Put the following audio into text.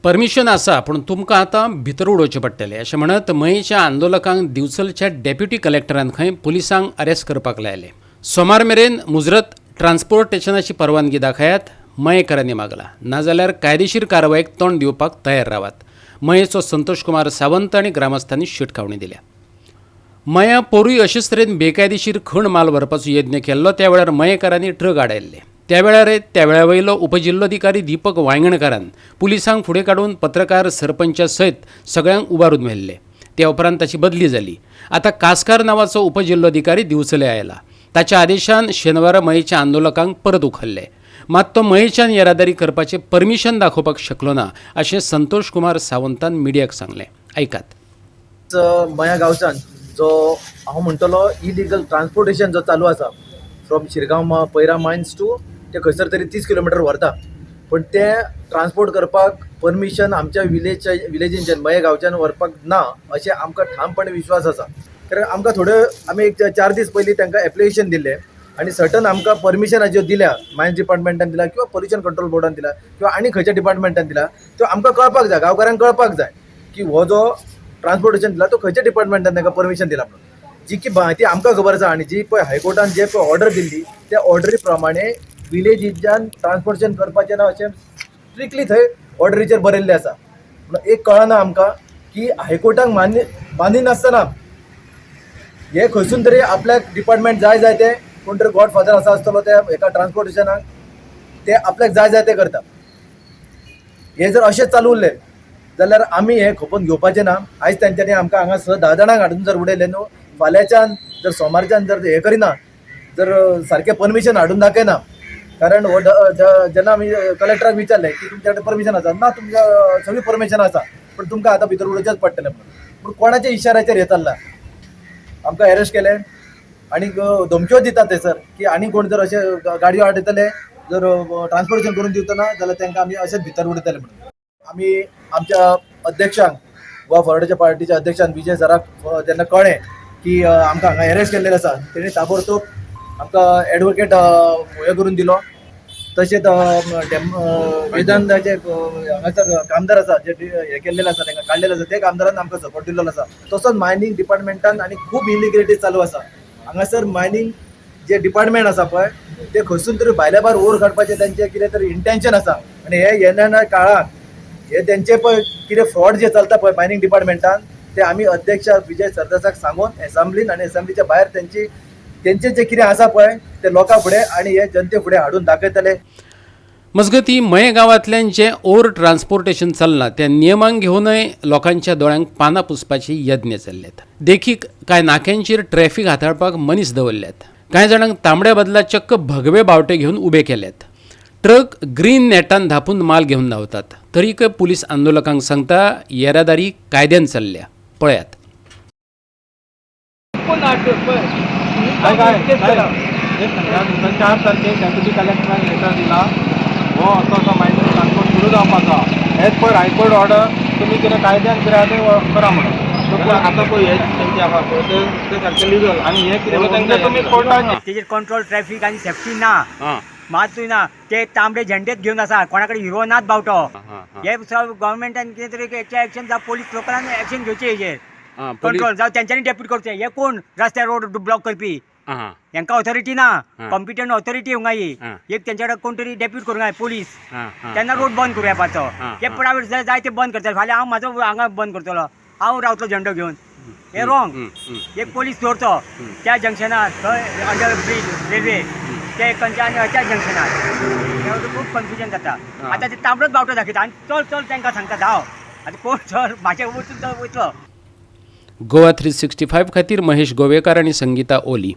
Permission आसा पूण तुमकां आतां भितर उडोवचें पडटलें अशें म्हणत मयेच्या आंदोलकांक दिवचलच्या डेप्युटी कलेक्टरान खंय पुलिसांक अरेस्ट करपाक लायले. सोमार मेरेन मुजरत ट्रान्सपोर्टेशनाची परवानगी दाखयात मयेकारांनी मागला, नाजाल्यार कायदेशीर कारवायेक तोंड दिवपाक तयार रावात. मयेचो संतोष कुमार सावंत आनी ग्रामस्थांनी शिटकावणी दिल्या. मया पोरूय अशेच तरेन बेकायदेशीर खण माल व्हरपाचो यत्न केल्लो त्या वेळार मयेकारांनी ट्रक आडायल्ले. त्या वेळा वयलो उपजिल्लोधिकारी दीपक वांयगणकारान पुलिसांक फुडें काडून पत्रकार सरपंचा सयत सगळ्यांक उबारून व्हेल्ले. त्या उपरांत ताची बदली जाली. आतां कासकार नांवाचो उपजिल्लोधिकारी दिवचले आयला. ताच्या आदेशान शेनवारा मयेच्या आंदोलकांक परत उखल्ले. मात तो मयेच्यान येरादारी करपाचें परमिशन दाखोवपाक शकलो ना अशें संतोष कुमार सावंतान मिडियाक सांगलें. ऐकात. मया गांवच्यान जो हांव म्हणटलो इलिगल ट्रान्सपोर्टेशन जो चालू आसा फ्रॉम शिरगांव पैरा मायन्स टू ते खंयसर तरी 30 किलोमिटर व्हरता, पण ते ट्रान्सपोर्ट करपाक परमिशन आमच्या विलेजींच्यान मये गांवच्यान व्हरपाक ना अशें आमकां ठामपणे विश्वास आसा. कारण आमकां आमी एक 4 दीस पयलीं तांकां एप्लिकेशन दिल्लें आनी सर्टन आमकां परमिशना ज्यो दिल्या मायन्स डिपार्टमेंटान दिल्या किंवा पोल्युशन कंट्रोल बोर्डान दिल्या किंवा आनी खंयच्या डिपार्टमेंटान दिल्या त्यो आमकां कळपाक जाय, गांवकारांक कळपाक जाय की हो जो ट्रान्सपोर्टेशन दिला तो खंयच्या डिपार्टमेंटान तांकां परमिशन दिला म्हणून. जी की ती आमकां खबर आसा आनी जी पळय हायकोर्टान जे पळय ऑर्डर दिल्ली त्या ऑर्डरी प्रमाणे विलेजीच्यान ट्रान्सपोर्टेशन करपाचें ना अशें स्ट्रिक्टली थंय ऑर्डरीचेर बरयल्लें आसा. पूण एक कळना आमकां की हायकोर्टाक मान्य नासतना हे खंयसून तरी आपल्याक डिपार्टमेंट जाय ते कोण तरी गॉडफादर आसतलो त्या एका ट्रान्सपोर्टेशनाक ते आपल्याक जाय ते करता. हे जर अशेंच चालू उरलें जाल्यार आमी हे खपोवन घेवपाचें ना. आयज तांच्यांनी आमकां हांगा 10 जाणांक हाडून जर उडयलें न्हू, फाल्यांच्यान जर सोमारच्यान जर हे करिना, जर सारकें परमिशन हाडून दाखयना, कारण हो जेन्ना आमी कलेक्टराक विचारलें की तुमच्या कडेन परमिशन आसा, ना तुमच्या सगळी परमिशन आसा पण तुमकां आतां भितर उडोवचेंच पडटलें म्हणून. पूण कोणाच्या इशाऱ्याचेर हे चल्लां. आमकां अरेस्ट केलें आनी धमक्यो दितात ते सर की आनी कोण जर अशे गाडयो हाडयतले जर ट्रान्सपोर्टेशन करून दिवतना जाल्यार तांकां आमी अशेंच भितर उडयतले म्हणून. आमी आमच्या अध्यक्षांक गोवा फॉरवर्डाच्या पार्टीच्या अध्यक्षान विजय सराक जेन्ना कळ्ळें की आमकां हांगा अरेस्ट केल्लें आसा, तेणी ताबडतोब आमकां एडवोकेट हे करून दिलो. तशेंच वेदांताचे हांगासर कामदार आसा जे हे केल्लेले आसा तांकां काडलेले आसा ते कामदारान आमकां सपोर्ट दिल्लो आसा. तसोच मायनींग डिपार्टमेंटान आनी खूब इलिगलिटी चालू आसा. हांगासर मायनींग जे डिपार्टमेंट आसा पळय ते खंयसून तरी भायल्या भायर ओर काडपाचें तेंचें कितें तरी इंटेंशन आसा. आनी हे येणाऱ्या काळाक हे तेंचे पळय कितें फ्रॉड जे चलता पळय मायनींग डिपार्टमेंटान ते आमी अध्यक्ष विजय सरदेसाक सांगून एसेंब्लीन आनी एसेंब्लीच्या भायर तेंचें जे कितें आसा पळय ते लोकां फुडें आनी हे जनते फुडें हाडून दाखयतले. मजगतीं मये गांवांतल्यान जें ओर ट्रान्सपोर्टेशन चलना त्या नियमांक घेवनय लोकांच्या दोळ्यांक पानां पुसपाचे यत्न चल्ल्यात. देखीक कांय नाक्यांचेर ट्रॅफिक हाताळपाक मनीस दवरल्यात. कांय जाणांक तांबड्या बदला चक्क भगवे बावटे घेवन उबे केल्यात. ट्रक ग्रीन नॅटान धापून माल घेवन धांवतात. तरीक पुलीस आंदोलकांक सांगता येरादारी कायद्यान चल्ल्या. पळयात. डेप्युटी कलेक्टरान लेटर दिला हो असो मायनींग ट्रान्सपोर्ट सुरू जावपाचो एज पर हायकोर्ट ऑर्डर तुमी कितें कायद्यान कितें तें करा म्हणून. आतां पळय हे तेंचे आसा पळय ते सारकें लिगल आनी हे कितें तेंकां तुमी कोर्टाचेर तेजेर कंट्रोल ट्रॅफिक आनी सेफ्टी ना, मातूय ना. ते तांबडे झेंडेच घेवन आसा, कोणा कडेन हिरो नाच बावटो. हे गव्हर्मेंटान कितें तरी एक्शन जावं पोलीस लोकांनी एक्शन घेवचें हेजेर कंट्रोल जावं तेंच्यांनी डेप्यूट करचें. हे कोण रस्त्यार रोड ब्लॉक करपी हांकां ऑथॉरिटी ना, कॉम्पिटंट ऑथॉरिटी हांगा एक तेंच्या कडेन कोण तरी डेप्यूट करूंक जाय पोलीस, तेन्ना रोड बंद करूं येपाचो. हे प्रायवेट जाय ते बंद करतले. फाल्यां हांव म्हाजो हांगा बंद करतलो, हांव रावतलो झेंडो घेवन. हे रॉंग. एक पोलीस दवरचो त्या जंक्शनार थंय अंडर ब्रीज रेल्वे ते खंयच्या आनी त्या जंक्शनार खूब कन्फ्युजन जाता. आतां ते तांबडोच बावटो दाखयता आनी चल तांकां सांगता धांव. आतां कोण चल म्हाजे वयतलो. गोवा 365 खातीर महेश गोवेकार आनी संगीता ओली.